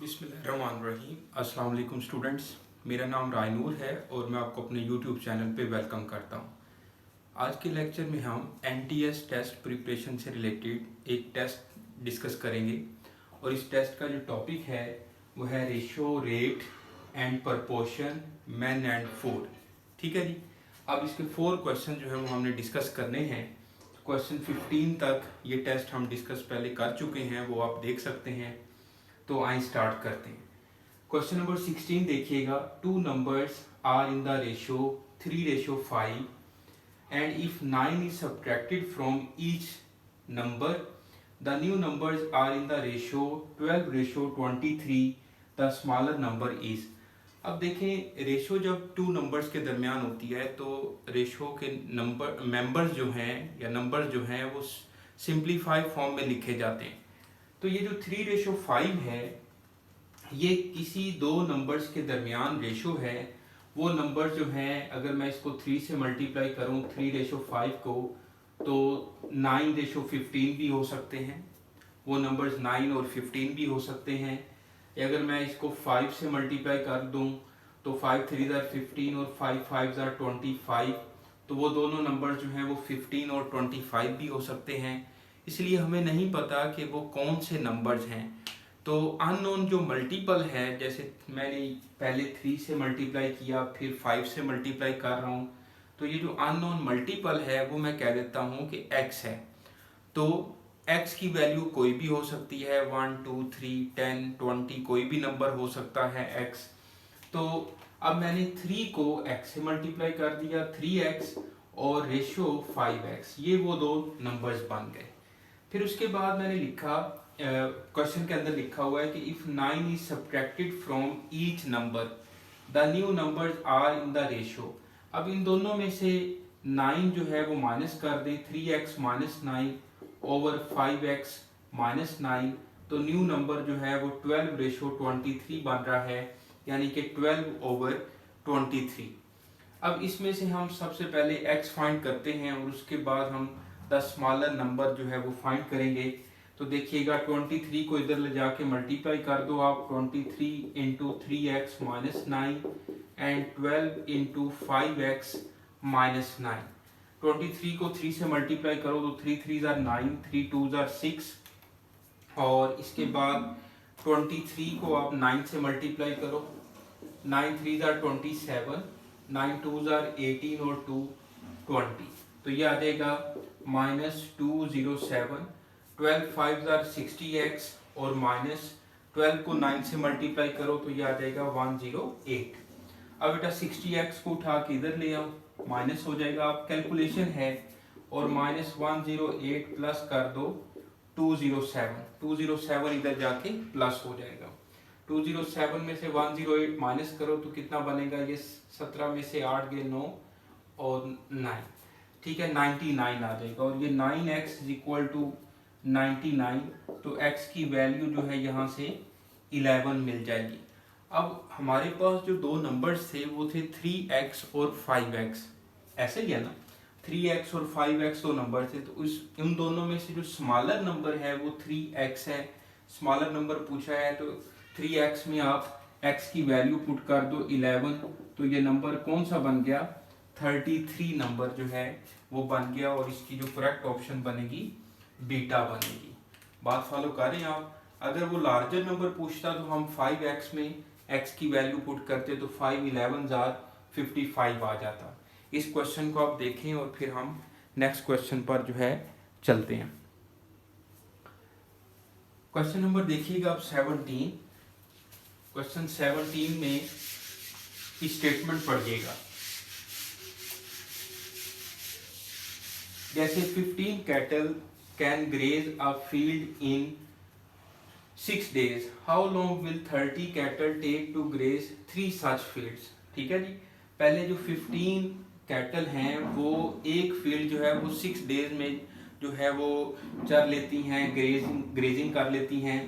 बिस्मिल्लाहिर्रहमानिर्रहीम। अस्सलाम वालेकुम स्टूडेंट्स, मेरा नाम रायनूर है और मैं आपको अपने यूट्यूब चैनल पे वेलकम करता हूँ। आज के लेक्चर में हम एनटीएस टेस्ट प्रिपरेशन से रिलेटेड एक टेस्ट डिस्कस करेंगे और इस टेस्ट का जो टॉपिक है वो है ratio, rate and proportion man and food. ठीक है जी। अब इसके 4 क्वेश्चन जो है वो हमने डिस्कस करने हैं। क्वेश्चन 15 तक ये टेस्ट हम डिस्कस पहले कर चुके हैं, वो आप देख सकते हैं। तो आइए स्टार्ट करते हैं। क्वेश्चन नंबर 16 देखिएगा। 2 numbers are in the ratio 3:5 and if 9 is subtracted from each number, the new numbers are in the ratio 12:23, the smaller number is। अब देखें, रेशो जब 2 नंबर्स के दरमियान होती है तो रेशो के नंबर मेंबर्स जो हैं या नंबर्स जो हैं वो सिंप्लीफाइड फॉर्म में लिखे जाते हैं। तो ये जो 3:5 है ये किसी 2 नंबर्स के दरमियान रेशो है। वो नंबर जो हैं, अगर मैं इसको 3 से मल्टीप्लाई करूं 3:5 को, तो 9:15 भी हो सकते हैं। वो नंबर्स 9 और 15 भी हो सकते हैं। या अगर मैं इसको 5 से मल्टीप्लाई कर दूं तो 5 3 ज़ार 15 और 5 5 ज़ार 25, तो वो दोनों नंबर जो हैं वो 15 और 25 भी हो सकते हैं। इसलिए हमें नहीं पता कि वो कौन से नंबर्स हैं। तो अननोन जो मल्टीपल है, जैसे मैंने पहले 3 से मल्टीप्लाई किया फिर 5 से मल्टीप्लाई कर रहा हूँ, तो ये जो अननोन मल्टीपल है वो मैं कह देता हूँ कि x है। तो x की वैल्यू कोई भी हो सकती है, 1 2 3 10 20, कोई भी नंबर हो सकता है x। तो अब मैंने 3 को x से मल्टीप्लाई कर दिया, 3x और रेशो 5x, ये वो 2 नंबर्स बन गए। फिर उसके बाद मैंने लिखा, क्वेश्चन के अंदर लिखा हुआ है कि if 9 is subtracted from each number, the new numbers are in the ratio. अब इन दोनों में से 9 जो है वो माइनस कर दें, 3x minus 9 over 5x minus 9, तो न्यू नंबर जो है वो 12:23 बन रहा है, यानी कि 12/23। अब इसमें से हम सबसे पहले x फाइंड करते हैं और उसके बाद हम द स्मॉलर नंबर जो है वो फाइंड करेंगे। तो देखिएगा, 23 को इधर ले जाके मल्टीप्लाई कर दो आप, 23 into 3x minus 9 and 12 into 5x minus 9। 23 को 3 से मल्टीप्लाई करो तो 3 3 ज़ार 9, 3 2 ज़ार 6, और इसके बाद 23 को आप 9 से मल्टीप्लाई करो, 9 3 ज़ार 27, 9 2 ज़ार 18 और 2 20, तो ये आ जाएगा -207। 12 5 ज़ार 60x और माइनस 12 को 9 से मल्टीप्लाई करो तो ये आ जाएगा 108। अब बेटा 60x को उठा के इधर ले आओ, माइनस हो जाएगा, आप कैलकुलेशन है, और -108 प्लस कर दो 207 इधर जाके प्लस हो जाएगा। 207 में से 108 माइनस करो तो कितना बनेगा, ये 17 में से 8 गए 9 और 9, ठीक है, 99 आ जाएगा। और ये 9x इज इक्वल टू 99, तो x की वैल्यू जो है यहाँ से 11 मिल जाएगी। अब हमारे पास जो 2 नंबर्स थे वो थे 3x और 5x, ऐसे ही है ना, 3x और 5x 2 नंबर थे। तो इन दोनों में से जो स्मॉलर नंबर है वो 3x है। स्मॉलर नंबर पूछा है तो 3x में आप x की वैल्यू पुट कर दो 11, तो ये नंबर कौन सा बन गया, 33 नंबर जो है वो बन गया, और इसकी जो करेक्ट ऑप्शन बनेगी बीटा बनेगी। बात फॉलो करें आप। अगर वो लार्जर नंबर पूछता तो हम 5x में x की वैल्यू पुट करते तो 5 11 ज़ार 55 आ जाता। इस क्वेश्चन को आप देखें और फिर हम नेक्स्ट क्वेश्चन पर जो है चलते हैं। क्वेश्चन नंबर देखिएगा आप 17। क्वेश्चन 17 में स्टेटमेंट पढ़िएगा। जैसे 15 cattle can graze a field in 6 days, how long will 30 cattle take to graze 3 such fields. ठीक है जी। पहले जो 15 कैटल हैं वो एक फील्ड जो है वो 6 days में जो है वो चर लेती हैं, ग्रेजिंग कर लेती हैं।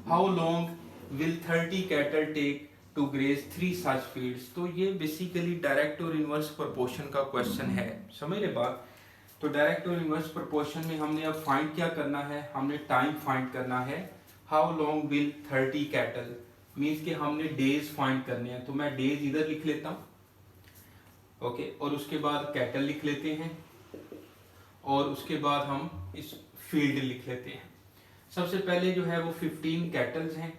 How long will 30 cattle take to graze 3 such fields. तो ये बेसिकली डायरेक्ट और इनवर्स प्रोपोर्शन का क्वेश्चन है, समझ रहे बात। तो डायरेक्ट और इनवर्स प्रोपोर्शन में हमने अब फाइंड क्या करना है, हमने टाइम फाइंड करना है। How long will 30 cattle means कि हमने डेज फाइंड करने हैं, तो मैं डेज इधर लिख लेता हूँ, ओके, और उसके बाद कैटल लिख लेते हैं, और उसके बाद हम इस फील्ड लिख लेते हैं। सबसे पहले जो है वो 15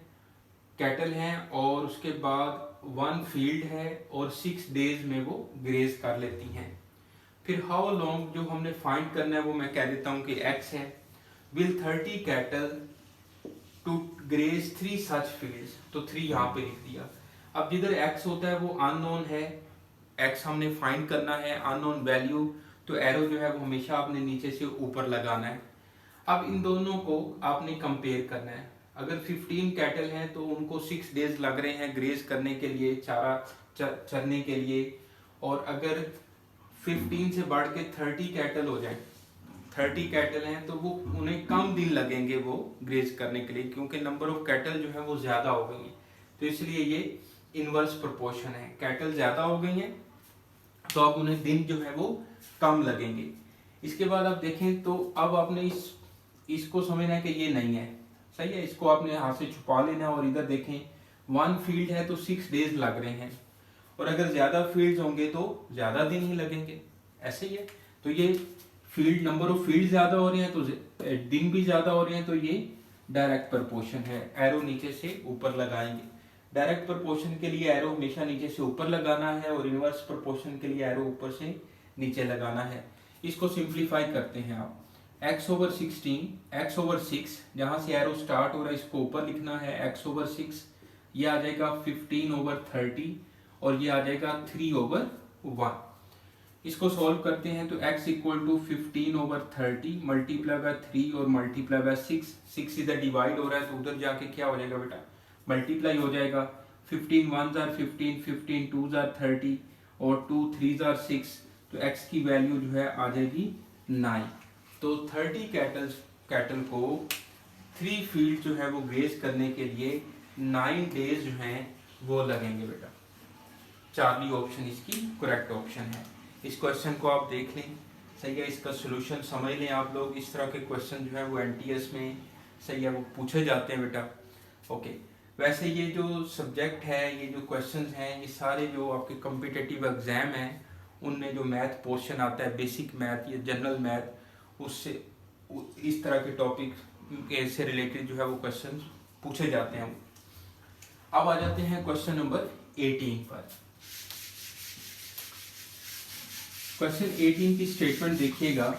कैटल हैं और उसके बाद 1 फील्ड है और 6 डेज में वो ग्रेज कर लेती हैं। फिर हाउ लॉन्ग जो हमने फाइंड करना है वो मैं कह देता हूँ कि x है। Will 30 cattle to graze 3 such fields, तो 3 यहाँ पे लिख दिया। अब जिधर x होता है वो अननोन है, x हमने फाइंड करना है, अननोन वैल्यू, तो एरो जो है वो हमेशा आपने नीचे से ऊपर लगाना है। अब इन दोनों को आपने कंपेयर करना है। अगर 15 कैटल हैं तो उनको 6 डेज लग रहे हैं ग्रेज करने के लिए, चारा चरने के लिए, और अगर 15 से बढ़ के 30 कैटल हो जाए, 30 कैटल हैं तो वो उन्हें कम दिन लगेंगे वो ग्रेज करने के लिए, क्योंकि नंबर ऑफ कैटल जो है वो ज्यादा हो गई हैं। तो इसलिए ये इनवर्स प्रोपोर्शन है, कैटल ज्यादा हो गई हैं तो अब उन्हें दिन जो है वो कम लगेंगे। इसके बाद आप देखें तो अब आपने इसको समझना है कि ये नहीं है, सही है, इसको आपने हाथ से छुपा लेना है। और इधर देखें 1 फील्ड है तो 6 डेज लग रहे हैं, और अगर ज्यादा फील्ड्स होंगे तो ज्यादा दिन ही लगेंगे, ऐसे ही है। तो ये फील्ड, नंबर ऑफ फील्ड ज्यादा हो रहे हैं तो दिन भी ज्यादा हो रहे हैं, तो ये डायरेक्ट प्रोपोर्शन है। एरो नीचे से ऊपर लगाएंगे। डायरेक्ट प्रोपोर्शन के लिए एरो हमेशा नीचे से ऊपर लगाना है, और इनवर्स प्रोपोर्शन के लिए एरो ऊपर से नीचे लगाना है। इसको सिंप्लीफाई करते हैं आप, x/16 जहां से एरो स्टार्ट हो रहा है इसको ऊपर लिखना है, x/6, ये आ जाएगा 15/30, और ये आ जाएगा 3/1। इसको सॉल्व करते हैं तो x = 15/30 मल्टीप्लाई बाय 3 और मल्टीप्लाई बाय 6 इधर डिवाइड हो रहा है तो उधर जाके क्या हो जाएगा बेटा, मल्टीप्लाई हो जाएगा। 15 1 जार 15, 15 2 जार 30 और 2 3 जार 6, तो x की वैल्यू जो है आ जाएगी 9। तो 30 कैटल को 3 फील्ड जो है वो ग्रेज करने के लिए 9 डेज जो हैं वो लगेंगे बेटा। चार्ली ऑप्शन इसकी करेक्ट ऑप्शन है। इस क्वेश्चन को आप देख लें, सही है, इसका सोल्यूशन समझ लें आप लोग। इस तरह के क्वेश्चन जो है वो एनटीएस में, सही है, वो पूछे जाते हैं बेटा, ओके। वैसे ये जो सब्जेक्ट है, ये जो क्वेश्चंस हैं, ये सारे जो आपके कॉम्पिटिटिव एग्जाम हैं उनमें जो मैथ पोर्शन आता है, बेसिक मैथ या जनरल मैथ, उससे इस तरह के टॉपिक से रिलेटेड जो है वो क्वेश्चन पूछे जाते हैं। अब आ जाते हैं क्वेश्चन नंबर 18 पर। क्वेश्चन 18 की स्टेटमेंट देखिएगा,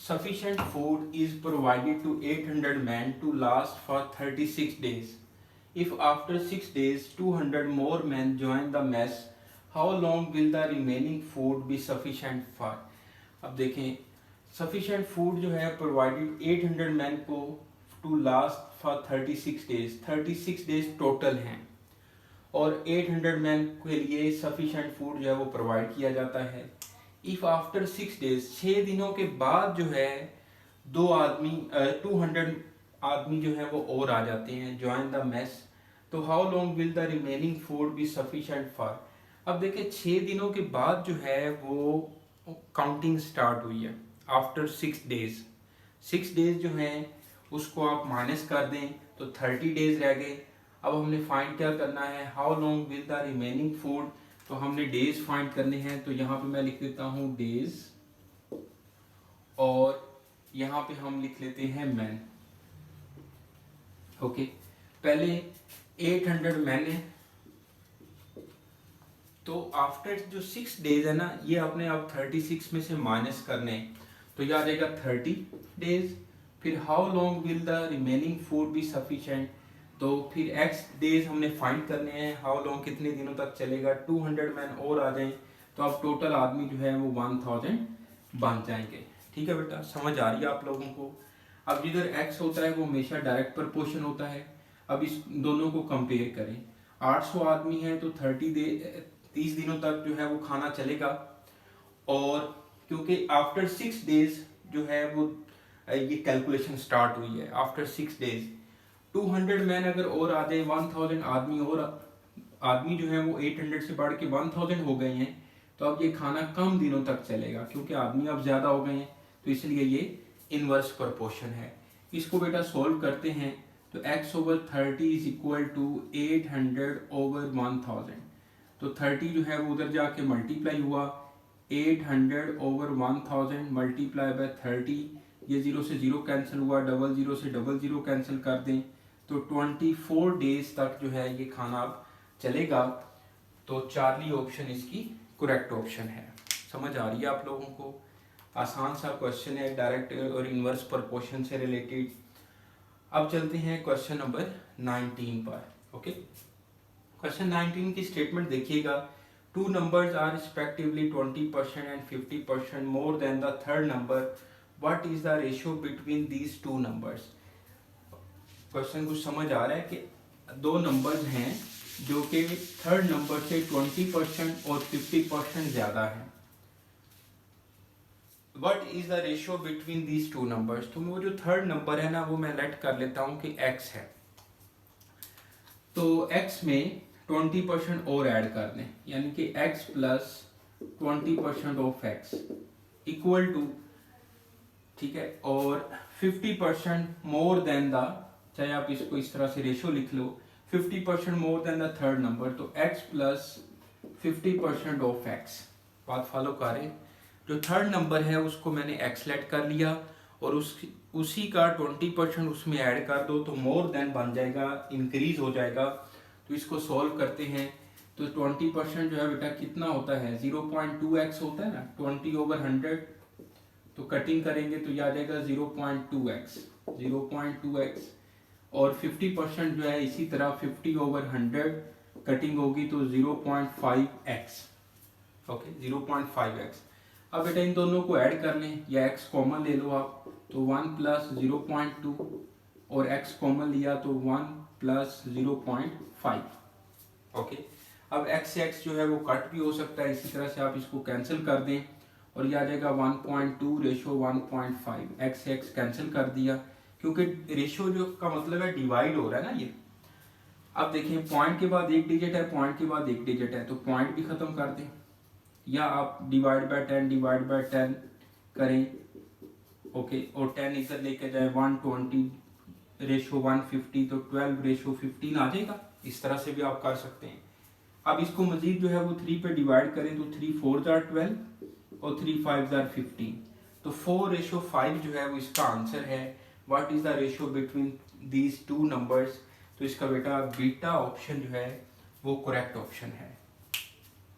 sufficient food is provided to 800 man to last for 36 days. If after 6 days 200 more men join the mess, how long will the remaining food be sufficient for? अब देखें, sufficient food जो है provided 800 man को to last for 36 days, 36 days total हैं, और 800 man के लिए sufficient food जो है वो प्रोवाइड किया जाता है। इफ आफ्टर 6 days, 6 दिनों के बाद जो है 200 आदमी जो है वो और आ जाते हैं, ज्वाइन द मेस, तो how long will the remaining food be sufficient for. अब देखिए 6 दिनों के बाद जो है वो काउंटिंग स्टार्ट हुई है, आफ्टर 6 days। 6 days जो हैं उसको आप माइनस कर दें तो 30 days रह गए। अब हमने फाइंड क्या करना है, how long will the remaining food, तो हमने डेज फाइंड करने हैं। तो यहाँ पे मैं लिख देता हूँ डेज, और यहाँ पे हम लिख लेते हैं मैन, ओके। पहले 800 मैन है, तो आफ्टर जो 6 days है ना, ये अपने आप 36 में से माइनस करने, तो ये आ जाएगा 30 days। फिर how long will the remaining food be sufficient, तो फिर x डेज हमने फाइंड करने हैं, हाउ लॉन्ग कितने दिनों तक चलेगा। 200 मैन और आ जाएं तो अब टोटल आदमी जो है वो 1000 बन जाएंगे। ठीक है बेटा, समझ आ रही है आप लोगों को। अब जिधर x होता है वो हमेशा डायरेक्ट प्रोपोर्शन होता है। अब इस दोनों को कंपेयर करें, 800 आदमी हैं तो 30 दिनों तक जो है वो खाना चलेगा, और क्योंकि आफ्टर 6 days जो है वो ये कैलकुलेशन स्टार्ट हुई है, आफ्टर 6 days 200 मैन अगर और आ जाए, 1000 आदमी और आदमी जो है वो 800 से बढ़ के 1000 हो गए हैं, तो अब ये खाना कम दिनों तक चलेगा क्योंकि आदमी अब ज़्यादा हो गए हैं, तो इसलिए ये इनवर्स प्रोपोर्शन है। इसको बेटा सोल्व करते हैं तो x over 30 is equal to 800 over 1000। तो 30 जो है वो उधर जाके मल्टीप्लाई हुआ, 800 ओवर 1000 मल्टीप्लाई बाय 30, ये 0 से 0 कैंसिल हुआ, 00 से 00 कैंसिल कर दें, तो 24 डेज तक जो है ये खाना अब चलेगा। तो चार्ली ऑप्शन इसकी करेक्ट ऑप्शन है। समझ आ रही है आप लोगों को? आसान सा क्वेश्चन है, डायरेक्ट और इन्वर्स प्रोपोर्शन से रिलेटेड। अब चलते हैं क्वेश्चन नंबर 19 पर। ओके, क्वेश्चन 19 की स्टेटमेंट देखिएगा। Two numbers are respectively 20% and 50% more than the third number, what is the ratio between these two numbers. Question कुछ समझ आ रहा है कि दो नंबर्स हैं जो कि थर्ड नंबर से 20% और 50% ज्यादा है। What is the ratio between these two numbers? तो वो जो थर्ड नंबर है ना, वो मैं लेट कर लेता हूँ कि x है। तो x में 20% और ऐड कर दें, यानी कि x plus 20% of x equal to, ठीक है, और 50% मोर देन द, चाहे आप इसको इस तरह से रेशो लिख लो, 50% more than the third number, तो x प्लस 50% ऑफ x। बात फॉलो करें, जो थर्ड नंबर है उसको मैंने x लेट कर लिया और उसी का 20% उसमें ऐड कर दो तो मोर देन बन जाएगा, इंक्रीज हो जाएगा। तो इसको सॉल्व करते हैं। तो 20% जो है बेटा कितना होता है, 0.2x होता है ना, 20 ओवर 100, तो कटिंग करेंगे तो ये आ जाएगा 0.2x। और 50% जो है इसी तरह 50 ओवर 100 कटिंग होगी तो 0.5x। Okay, 0.5x। अब बेटा इन दोनों को ऐड कर लें, या x कॉमन ले लो आप, तो 1 प्लस 0.2 और x कॉमन लिया तो 1 प्लस 0.5। ओके, अब x से x जो है वो कट भी हो सकता है, इसी तरह से आप इसको कैंसिल कर दें और ये आ जाएगा 1.2 रेशो 1.5। x से x कैंसिल कर दिया, क्योंकि रेशो जो का मतलब है डिवाइड हो रहा है ना ये। अब देखें, पॉइंट के बाद एक डिजिट है, पॉइंट के बाद एक डिजिट है, तो पॉइंट भी खत्म कर दें, या आप डिवाइड बाय 10 करें। ओके, और 10 इधर लेके जाए 120 रेशो 150, तो 12 रेशो 15 आ जाएगा। इस तरह से भी आप कर सकते हैं। अब इसको मजीद जो है वो 3 पे डिवाइड करें तो 3 4 जार 12 और 3 5 जार 15, तो 4 रेशो 5 जो है वो इसका आंसर है। What is the ratio between these two numbers. तो इसका बेटा बीटा ऑप्शन जो है वो करेक्ट ऑप्शन है।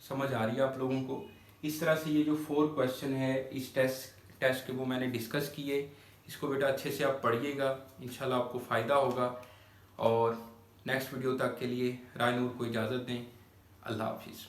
समझ आ रही है आप लोगों को? इस तरह से ये जो 4 क्वेश्चन है इस टेस्ट के वो मैंने डिस्कस किए। इसको बेटा अच्छे से आप पढ़िएगा, इंशाल्लाह आपको फ़ायदा होगा। और नेक्स्ट वीडियो तक के लिए रायनूर को इजाज़त दें। अल्लाह हाफिज़।